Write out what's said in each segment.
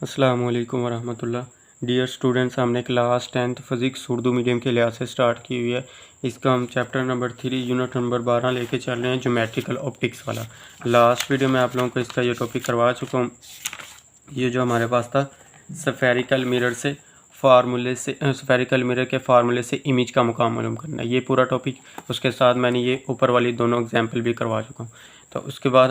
अस्सलाम वालेकुम वरहमतुल्लाह। Dear students, हमने class 10th physics Urdu medium के लिहाज से स्टार्ट की हुई है। इसका हम चैप्टर नंबर 3 यूनिट नंबर 12 लेके चल रहे हैं, ज्योमेट्रिकल ऑप्टिक्स वाला। लास्ट वीडियो में आप लोगों को इसका ये टॉपिक करवा चुका हूँ। ये जो हमारे पास था स्फेरिकल मिरर के फार्मूले से इमेज का मुकाम मालूम करना, ये पूरा टॉपिक। उसके साथ मैंने ये ऊपर वाली दोनों एग्जाम्पल भी करवा चुका हूँ। तो उसके बाद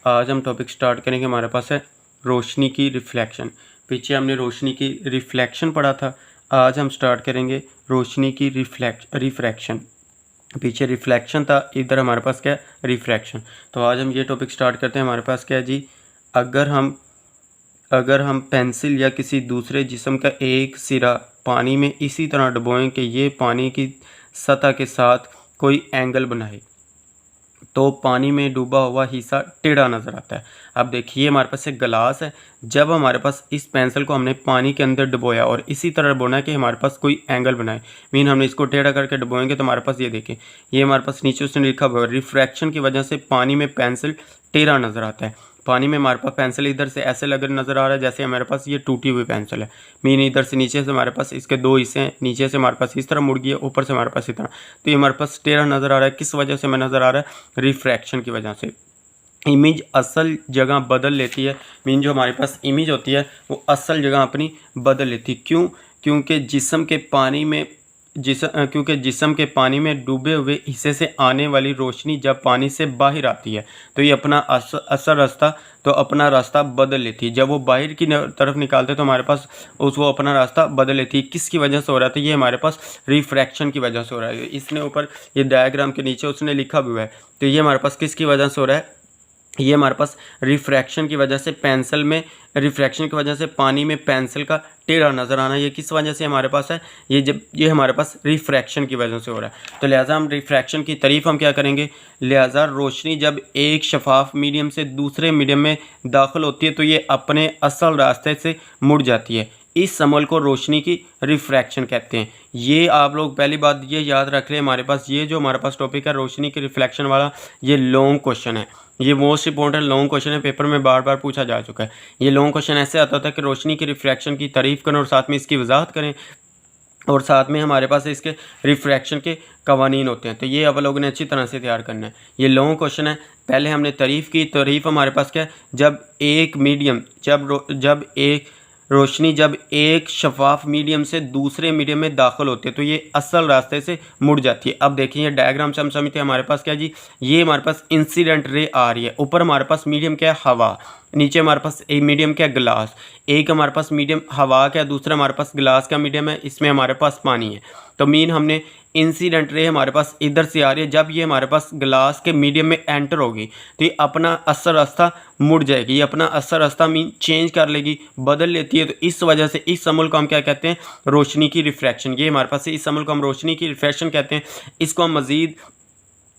आज हम टॉपिक स्टार्ट करेंगे। हमारे पास है रोशनी की रिफ्लेक्शन। पीछे हमने रोशनी की रिफ्लेक्शन पढ़ा था, आज हम स्टार्ट करेंगे रोशनी की रिफ्रैक्शन। पीछे रिफ्लेक्शन था, इधर हमारे पास क्या है, रिफ्रैक्शन। तो आज हम ये टॉपिक स्टार्ट करते हैं। हमारे पास क्या है जी, अगर हम पेंसिल या किसी दूसरे जिस्म का एक सिरा पानी में इसी तरह डुबोएं कि ये पानी की सतह के साथ कोई एंगल बनाए, तो पानी में डूबा हुआ हिस्सा टेढ़ा नज़र आता है। अब देखिए, हमारे पास एक गिलास है। जब हमारे पास इस पेंसिल को हमने पानी के अंदर डुबोया और इसी तरह डुबोना है कि हमारे पास कोई एंगल बनाए, मीन हमने इसको टेढ़ा करके डुबोएंगे तो हमारे पास ये देखें, ये हमारे पास नीचे उसने लिखा हुआ है रिफ्रैक्शन की वजह से पानी में पेंसिल टेढ़ा नज़र आता है। पानी में हमारे पास पेंसिल इधर से ऐसे लग नज़र आ रहा है जैसे हमारे पास ये टूटी हुई पेंसिल है। मीन इधर से नीचे से हमारे पास इसके दो हिस्से हैं, नीचे से हमारे पास इस तरह मुड़ गई है, ऊपर से हमारे पास इस तरह। तो ये हमारे पास टेढ़ा नज़र आ रहा है। किस वजह से हमें नज़र आ रहा है? रिफ्रैक्शन की वजह से। इमेज असल जगह बदल लेती है। मीन जो हमारे पास इमेज होती है वो असल जगह अपनी बदल लेती है। क्यों? क्योंकि जिस्म के पानी में डूबे हुए हिस्से से आने वाली रोशनी जब पानी से बाहर आती है तो ये अपना अपना रास्ता बदल लेती है। जब वो बाहर की तरफ निकालते हैं तो हमारे पास वो अपना रास्ता बदल लेती है। किसकी वजह से हो रहा था? ये हमारे पास रिफ्रैक्शन की वजह से हो रहा है। इसने ऊपर ये डायग्राम के नीचे उसने लिखा भी हुआ है। तो ये हमारे पास किसकी वजह से हो रहा है? ये हमारे पास रिफ्रैक्शन की वजह से रिफ्रैक्शन की वजह से पानी में पेंसिल का टेढ़ा नज़र आना, ये किस वजह से हमारे पास है? ये हमारे पास रिफ्रैक्शन की वजह से हो रहा है। तो लिहाजा हम रिफ्रैक्शन की तारीफ हम क्या करेंगे? लिहाजा रोशनी जब एक शफाफ मीडियम से दूसरे मीडियम में दाखिल होती है तो ये अपने असल रास्ते से मुड़ जाती है। इस अमल को रोशनी की रिफ्रैक्शन कहते हैं। ये आप लोग पहली बात ये याद रख लें, हमारे पास ये जो हमारे पास टॉपिक है रोशनी की रिफ्लेक्शन वाला, ये लॉन्ग क्वेश्चन है। ये मोस्ट इंपॉर्टेंट लॉन्ग क्वेश्चन है, पेपर में बार बार पूछा जा चुका है। ये लॉन्ग क्वेश्चन ऐसे आता था कि रोशनी की रिफ्रैक्शन की तारीफ करें और साथ में इसकी वजाहत करें और साथ में हमारे पास इसके रिफ्रैक्शन के कवानीन होते हैं। तो ये आप लोगों ने अच्छी तरह से तैयार करना है। ये लॉन्ग क्वेश्चन है। पहले हमने तारीफ की। तारीफ हमारे पास क्या है? रोशनी जब एक शफाफ मीडियम से दूसरे मीडियम में दाखिल होती है तो ये असल रास्ते से मुड़ जाती है। अब देखिए, ये डायग्राम से हम समझते हैं। हमारे पास क्या जी, ये हमारे पास इंसिडेंट रे आ रही है। ऊपर हमारे पास मीडियम क्या है? हवा। नीचे हमारे पास एक मीडियम क्या है? गिलास। एक हमारे पास मीडियम हवा का है, दूसरा हमारे पास गिलास का मीडियम है, इसमें हमारे पास पानी है। तो मीन हमने इंसिडेंट रे हमारे पास इधर से आ रही है। जब ये हमारे पास गिलास के मीडियम में एंटर होगी तो ये अपना असल रास्ता मुड़ जाएगी। ये अपना असल रास्ता मीन चेंज कर लेगी, बदल लेती है। तो इस वजह से इस अमल को हम क्या कहते हैं? रोशनी की रिफ्रैक्शन। ये हमारे पास इस अमल को हम रोशनी की रिफ्रैक्शन कहते हैं। इसको हम मज़ीद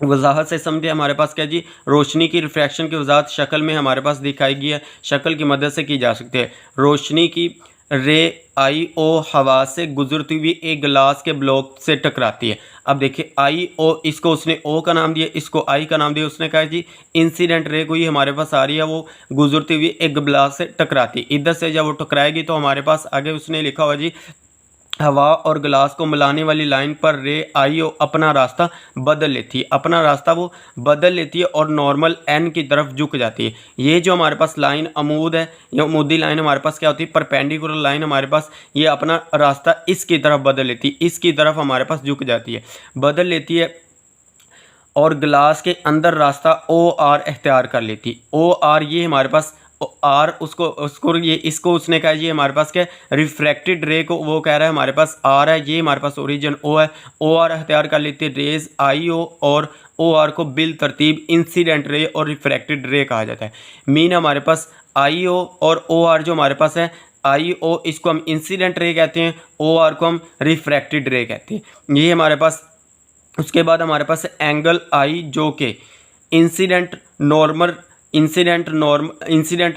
वजाहत से समझे। हमारे पास क्या जी, रोशनी की रिफ्रैक्शन की वजाहत शक्ल में हमारे पास दिखाई गई है, शक्ल की मदद से की जा सकती है। रोशनी की रे आई ओ हवा से गुजरती हुई एक गिलास के ब्लॉक से टकराती है। अब देखिए, आई ओ, इसको उसने ओ का नाम दिया, इसको आई का नाम दिया। उसने कहा जी इंसिडेंट रे कोई हमारे पास आ रही है, वो गुजरती हुई एक गिलास से टकराती है। इधर से जब वो टकराएगी तो हमारे पास आगे उसने लिखा हुआ जी, हवा और गिलास को मिलाने वाली लाइन पर रे आई ओ अपना रास्ता बदल लेती है। अपना रास्ता वो बदल लेती है और नॉर्मल एन की तरफ झुक जाती है। ये जो हमारे पास लाइन अमूद है, ये अमूदी लाइन हमारे पास क्या होती है? परपेंडिकुलर लाइन हमारे पास ये अपना रास्ता इसकी तरफ बदल लेती है, इसकी तरफ हमारे पास झुक जाती है, बदल लेती है और गिलास के अंदर रास्ता ओ आर इख्तियार कर लेती है। ओ आर ये हमारे पास आर इसको उसने कहा ये हमारे पास क्या है? रिफ्रैक्टेड रे को वो कह रहा है हमारे पास आर है, ये हमारे पास ओरिजिन ओ है। ओ आर इख्तियार कर लेती है रेज आई ओ, और ओ आर को बिल तरतीब इंसिडेंट रे और रिफ्रैक्टेड रे कहा जाता है। मीन हमारे पास आई ओ और ओ आर जो हमारे पास है, आई ओ इसको हम इंसिडेंट रे कहते हैं, ओ आर को हम रिफ्रैक्टेड रे कहते हैं। ये हमारे पास, उसके बाद हमारे पास एंगल आई जो कि इंसिडेंट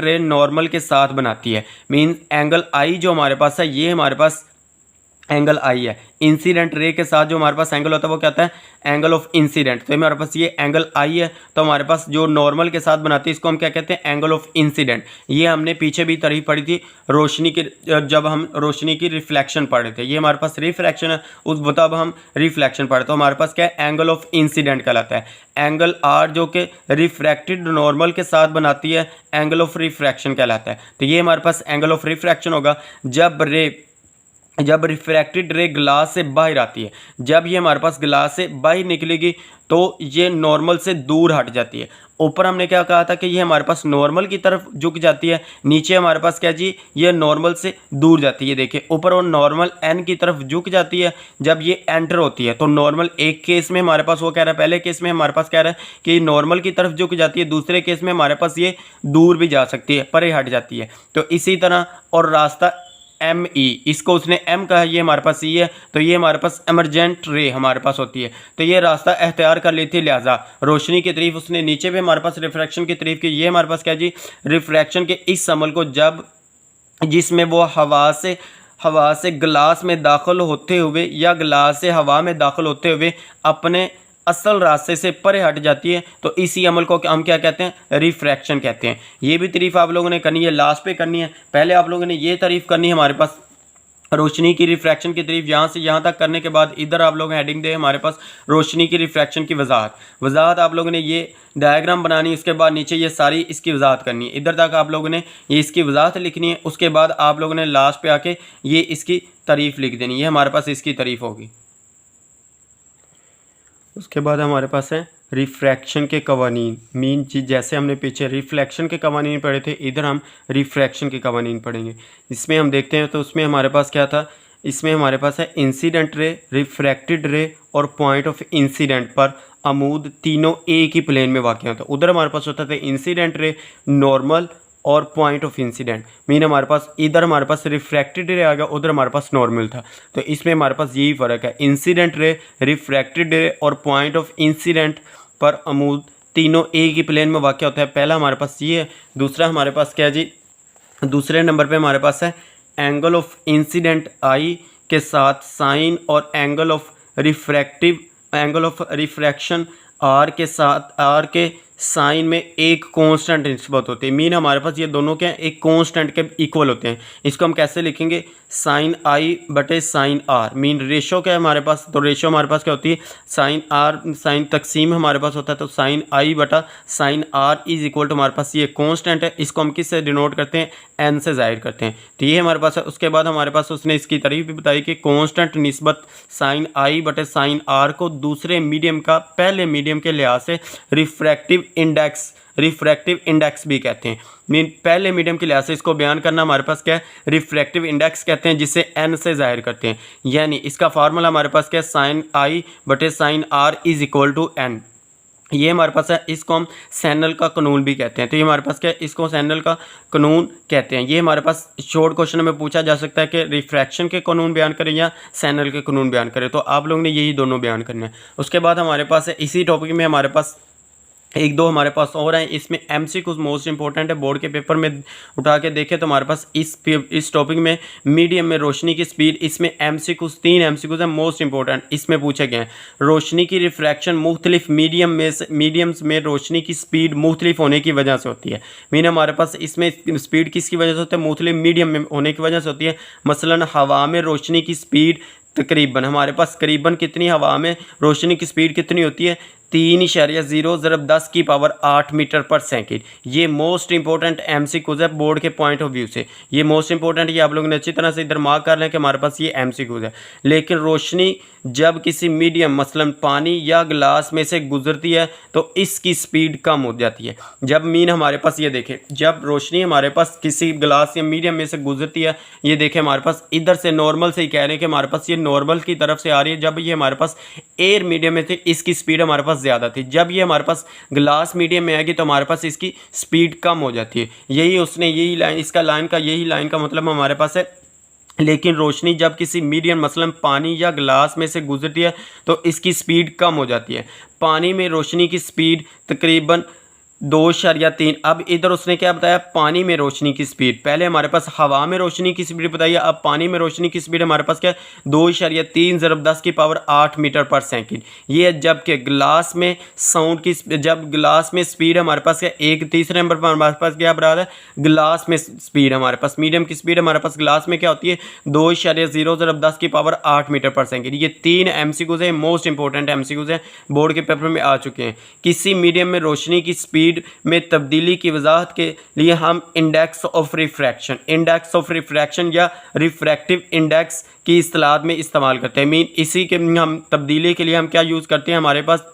रे नॉर्मल के साथ बनाती है। मीन एंगल आई जो हमारे पास है, ये हमारे पास एंगल आई है। इंसिडेंट रे के साथ जो हमारे पास एंगल होता है वो क्या होता है, एंगल ऑफ इंसिडेंट। तो हमारे पास ये एंगल आई है, तो हमारे पास जो नॉर्मल के साथ बनाती है इसको हम क्या कहते हैं, एंगल ऑफ इंसिडेंट। ये हमने पीछे भी तारीफ पढ़ी थी रोशनी की, जब हम रोशनी की रिफ्लेक्शन पढ़ रहे थे। ये हमारे पास रिफ्लेक्शन है, उस तब हम रिफ्लेक्शन पढ़े, तो हमारे पास क्या है, एंगल ऑफ इंसिडेंट कहलाता है। एंगल आर जो कि रिफ्रैक्टेड नॉर्मल के साथ बनाती है, एंगल ऑफ रिफ्रैक्शन कहलाता है। तो ये हमारे पास एंगल ऑफ रिफ्रैक्शन होगा जब रिफ्रैक्टेड रे ग्लास से बाहर आती है। जब ये हमारे पास ग्लास से बाहर निकलेगी तो ये नॉर्मल से दूर हट जाती है। ऊपर हमने क्या कहा था कि ये हमारे पास नॉर्मल की तरफ झुक जाती है, नीचे हमारे पास क्या जी, ये नॉर्मल से दूर जाती है। देखिए ऊपर और नॉर्मल एन की तरफ झुक जाती है जब ये एंटर होती है। तो नॉर्मल एक केस में हमारे पास वो कह रहा है, पहले केस में हमारे पास कह रहा है कि नॉर्मल की तरफ झुक जाती है, दूसरे केस में हमारे पास ये दूर भी जा सकती है, परे हट जाती है। तो इसी तरह और रास्ता एम ई, इसको उसने एम कहा, ये हमारे पास ई है, तो ये हमारे पास एमरजेंट रे हमारे पास होती है। तो ये रास्ता एख्तियार कर लेती है, लिहाजा रोशनी की तरफ उसने नीचे भी हमारे पास रिफ्रैक्शन की तरफ की। ये हमारे पास क्या जी, रिफ्रैक्शन के इस अमल को जब जिसमें वो हवा से ग्लास में दाखिल होते हुए या ग्लास से हवा में दाखिल होते हुए अपने असल रास्ते से परे हट जाती है, तो इसी अमल को हम क्या कहते हैं, रिफ्रैक्शन कहते हैं। ये भी तारीफ आप लोगों ने करनी है, लास्ट पे करनी है। पहले आप लोगों ने ये तारीफ करनी है हमारे पास रोशनी की रिफ्रैक्शन की तारीफ, यहाँ से यहाँ तक करने के बाद इधर आप लोग हेडिंग दे हमारे पास रोशनी की रिफ्रैक्शन की वजाहत आप लोगों ने ये डायग्राम बनानी है। इसके बाद नीचे ये सारी इसकी वजाहत करनी है, इधर तक आप लोगों ने ये इसकी वजाहत लिखनी है। उसके बाद आप लोगों ने लास्ट पे आके ये इसकी तारीफ लिख देनी है, ये हमारे पास इसकी तारीफ होगी। उसके बाद हमारे पास है रिफ्रैक्शन के कवानीन। मीन जी, जैसे हमने पीछे रिफ्लेक्शन के कवानीन पढ़े थे, इधर हम रिफ्रैक्शन के कवानीन पढ़ेंगे। इसमें हम देखते हैं तो उसमें हमारे पास क्या था, इसमें हमारे पास है इंसिडेंट रे, रिफ्रैक्टेड रे और पॉइंट ऑफ इंसिडेंट पर अमूद तीनों एक ही प्लेन में वाक़ होता है। उधर हमारे पास होता था इंसिडेंट रे, नॉर्मल और पॉइंट ऑफ इंसिडेंट। मीन हमारे पास इधर हमारे पास रिफ्रैक्टेड रे आ गया, उधर हमारे पास नॉर्मल था। तो इसमें हमारे पास यही फ़र्क है, इंसिडेंट रे, रिफ्रैक्टेड रे और पॉइंट ऑफ इंसिडेंट पर अमूद तीनों एक ही प्लेन में वाक़ होता है। पहला हमारे पास ये है। दूसरा हमारे पास क्या है जी, दूसरे नंबर पे हमारे पास है एंगल ऑफ इंसिडेंट आई के साथ साइन और एंगल ऑफ रिफ्रैक्शन आर के साथ आर के साइन में एक कांस्टेंट निस्बत होती है। मीन हमारे पास ये दोनों क्या है, एक कांस्टेंट के इक्वल होते हैं। इसको हम कैसे लिखेंगे, साइन आई बटे साइन आर। मीन रेशो क्या है हमारे पास, तो रेशो हमारे पास क्या होती है, साइन आर, साइन तकसीम हमारे पास होता है, तो साइन आई बटा sine r is equal to हमारे पास ये कांस्टेंट है। इसको हम किससे डिनोट करते हैं, एन से जाहिर करते हैं। तो ये हमारे पास है। उसके बाद हमारे पास उसने इसकी तारीफ भी बताई कि कांस्टेंट निस्बत साइन आई बटे साइन आर को दूसरे मीडियम का पहले मीडियम के लिहाज से रिफ्रैक्टिव इंडेक्स भी कहते हैं। मीन पहले मीडियम के लिहाज से इसको बयान करना हमारे पास क्या है, रिफ्रैक्टिव इंडेक्स कहते हैं, जिसे एन से जाहिर करते हैं। यानी इसका फार्मूला हमारे पास क्या है, साइन आई बटे sine r is equal to n. ये हमारे पास है। इसको हम सैनल का कानून भी कहते हैं। तो ये हमारे पास क्या है, इसको सैनल का कानून कहते हैं। ये हमारे पास शॉर्ट क्वेश्चन में पूछा जा सकता है कि रिफ्रैक्शन के कानून बयान करें या सैनल के कानून बयान करें, तो आप लोगों ने यही दोनों बयान करने हैं। उसके बाद हमारे पास है इसी टॉपिक में हमारे पास एक दो हमारे पास और हैं। इसमें एमसीक्यूज मोस्ट इंपॉर्टेंट है, बोर्ड के पेपर में उठा के देखें तो हमारे पास इस टॉपिक में मीडियम में रोशनी की स्पीड, इसमें एमसीक्यूज 3 एमसीक्यूज हैं मोस्ट इंपॉर्टेंट। इसमें पूछे गए हैं रोशनी की रिफ्रैक्शन मुख्तलिफ मीडियम्स में रोशनी की स्पीड मुख्तलिफ होने की वजह से होती है। मीन हमारे पास इसमें स्पीड किसकी वजह से होती है, मुख्तलिफ मीडियम में होने की वजह से होती है। मसलन हवा में रोशनी की स्पीड तकरीबन हमारे पास करीबन कितनी, हवा में रोशनी की स्पीड कितनी होती है, 3.0 ज़रब 10 की पावर 8 मीटर पर सेकंड। ये मोस्ट इंपॉर्टेंट एमसीक्यूज है बोर्ड के पॉइंट ऑफ व्यू से। ये मोस्ट इंपॉर्टेंट, ये आप लोगों ने अच्छी तरह से इधर मार्क कर लें कि हमारे पास ये एमसीक्यूज है। लेकिन रोशनी जब किसी मीडियम मसलन पानी या ग्लास में से गुजरती है तो इसकी स्पीड कम हो जाती है। जब मीन हमारे पास ये देखें, जब रोशनी हमारे पास किसी ग्लास या मीडियम में से गुजरती है, ये देखें हमारे पास इधर से नॉर्मल से ही कह रहे हैं कि हमारे पास ये नॉर्मल की तरफ से आ रही है। जब ये हमारे पास एयर मीडियम में थे इसकी स्पीड हमारे पास ज़्यादा थी। जब ये हमारे पास ग्लास मीडियम में आएगी तो हमारे पास इसकी स्पीड कम हो जाती है। यही लाइन, इसका लाइन का मतलब हमारे पास है। लेकिन रोशनी जब किसी मीडियम मसलन पानी या ग्लास में से गुजरती है तो इसकी स्पीड कम हो जाती है। पानी में रोशनी की स्पीड तकरीबन 2.3। अब इधर उसने क्या बताया, पानी में रोशनी की स्पीड। पहले हमारे पास हवा में रोशनी की स्पीड बताइए, अब पानी में रोशनी की स्पीड हमारे पास क्या है, 2.3 × 10⁸ मीटर पर सेकंड। ये है जबकि ग्लास में साउंड की, जब ग्लास में स्पीड हमारे पास क्या, एक तीसरे नंबर पर हमारे पास क्या बराबर है, ग्लास में स्पीड हमारे पास, मीडियम की स्पीड हमारे पास ग्लास में क्या होती है, 2.0 × 10⁸ मीटर पर सेकंड। ये 3 MCQs है, मोस्ट इंपॉर्टेंट MCQs है, बोर्ड के पेपर में आ चुके हैं। किसी मीडियम में रोशनी की स्पीड में तब्दीली की वजाहत के लिए हम इंडेक्स ऑफ रिफ्रैक्शन या रिफ्रैक्टिव इंडेक्स की इस्तेलाह में इस्तेमाल करते हैं। मीन इसी के हम तब्दीली के लिए हम क्या यूज़ करते हैं, हमारे पास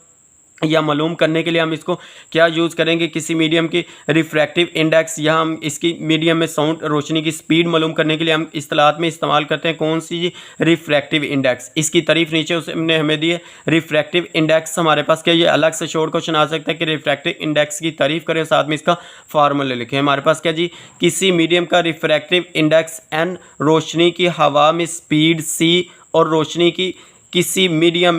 या मालूम करने के लिए हम इसको क्या यूज़ करेंगे, किसी मीडियम की रिफ्रैक्टिव इंडेक्स, या हम इसकी मीडियम में साउंड रोशनी की स्पीड मालूम करने के लिए हम इस्तेलाह में इस्तेमाल करते हैं कौन सी, रिफ्रैक्टिव इंडेक्स। इसकी तारीफ नीचे उसने हमें दी है। रिफ्रैक्टिव इंडेक्स हमारे पास क्या, ये अलग से शॉर्ट क्वेश्चन आ सकता है कि रिफ्रैक्टिव इंडेक्स की तारीफ करें, साथ में इसका फार्मूला लिखें। हमारे पास क्या जी, किसी मीडियम का रिफ्रैक्टिव इंडेक्स n, रोशनी की हवा में स्पीड c और रोशनी की किसी मीडियम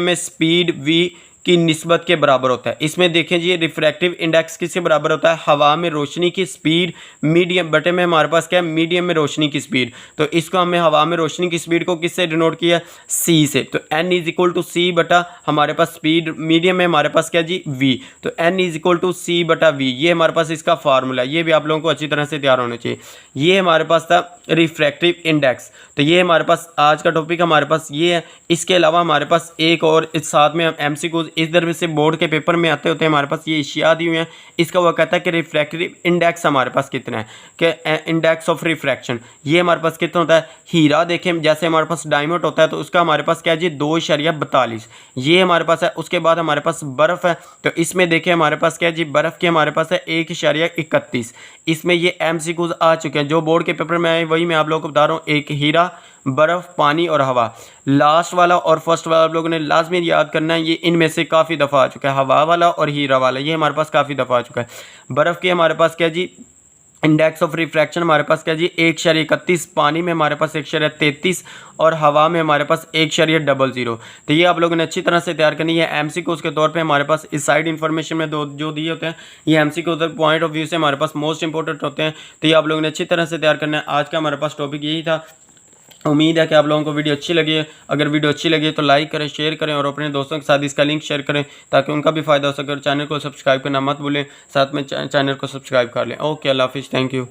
में स्पीड v की निस्बत के बराबर होता है। इसमें देखें जी, रिफ्रैक्टिव इंडेक्स किसके बराबर होता है, हवा में रोशनी की स्पीड मीडियम बटे में हमारे पास क्या है, मीडियम में रोशनी की स्पीड। तो इसको हमें हवा में रोशनी की स्पीड को किससे डिनोट किया, c से। तो n = c बटा हमारे पास स्पीड मीडियम में हमारे पास क्या जी, v। तो n = c बटा v, ये हमारे पास इसका फार्मूला, ये भी आप लोगों को अच्छी तरह से तैयार होना चाहिए। ये हमारे पास था रिफ्रैक्टिव इंडेक्स। तो ये हमारे पास आज का टॉपिक हमारे पास ये है। इसके अलावा हमारे पास एक और इस साथ में MCQs इधर से बोर्ड के पेपर में आते होते हैं, हमारे पास ये इशिया दी हुई हैं। इसका वो कहता है कि रिफ्रैक्टिव इंडेक्स हमारे पास कितना है, कि इंडेक्स ऑफ रिफ्रैक्शन ये हमारे पास कितना होता है। हीरा देखें, जैसे हमारे पास डायमंड होता है तो उसका हमारे पास क्या है जी, 2.42 ये हमारे पास है। उसके बाद हमारे पास बर्फ़ है, तो इसमें देखें हमारे पास क्या है जी, बर्फ़ के हमारे पास है 1.31। इसमें ये MCQs आ चुके हैं जो बोर्ड के पेपर में आए, वही मैं आप लोगों को बता रहा हूँ। एक हीरा, बर्फ़, पानी और हवा। लास्ट वाला और फर्स्ट वाला आप लोगों ने लाजमी याद करना है, ये इनमें से काफ़ी दफ़ा आ चुका है। हवा वाला और हीरा वाला ये हमारे पास काफ़ी दफ़ा आ चुका है। बर्फ़ के हमारे पास क्या जी, इंडेक्स ऑफ रिफ्रैक्शन हमारे पास क्या जी, 1.31। पानी में हमारे पास 1.33 और हवा में हमारे पास 1.00। तो ये आप लोगों ने अच्छी तरह से तैयार करनी है। MCQs के तौर पे हमारे पास इस साइड इन्फॉर्मेशन में जो दिए होते हैं, ये MCQs पॉइंट ऑफ व्यू से हमारे पास मोस्ट इंपॉर्टेंट होते हैं। तो ये आप लोगों ने अच्छी तरह से तैयार करना है। आज का हमारे पास टॉपिक यही था। उम्मीद है कि आप लोगों को वीडियो अच्छी लगी है। अगर वीडियो अच्छी लगी तो लाइक करें, शेयर करें और अपने दोस्तों के साथ इसका लिंक शेयर करें ताकि उनका भी फ़ायदा हो सके। चैनल को सब्सक्राइब करना मत भूलें, साथ में चैनल को सब्सक्राइब कर लें। ओके, अल्लाह हाफिज़, थैंक यू।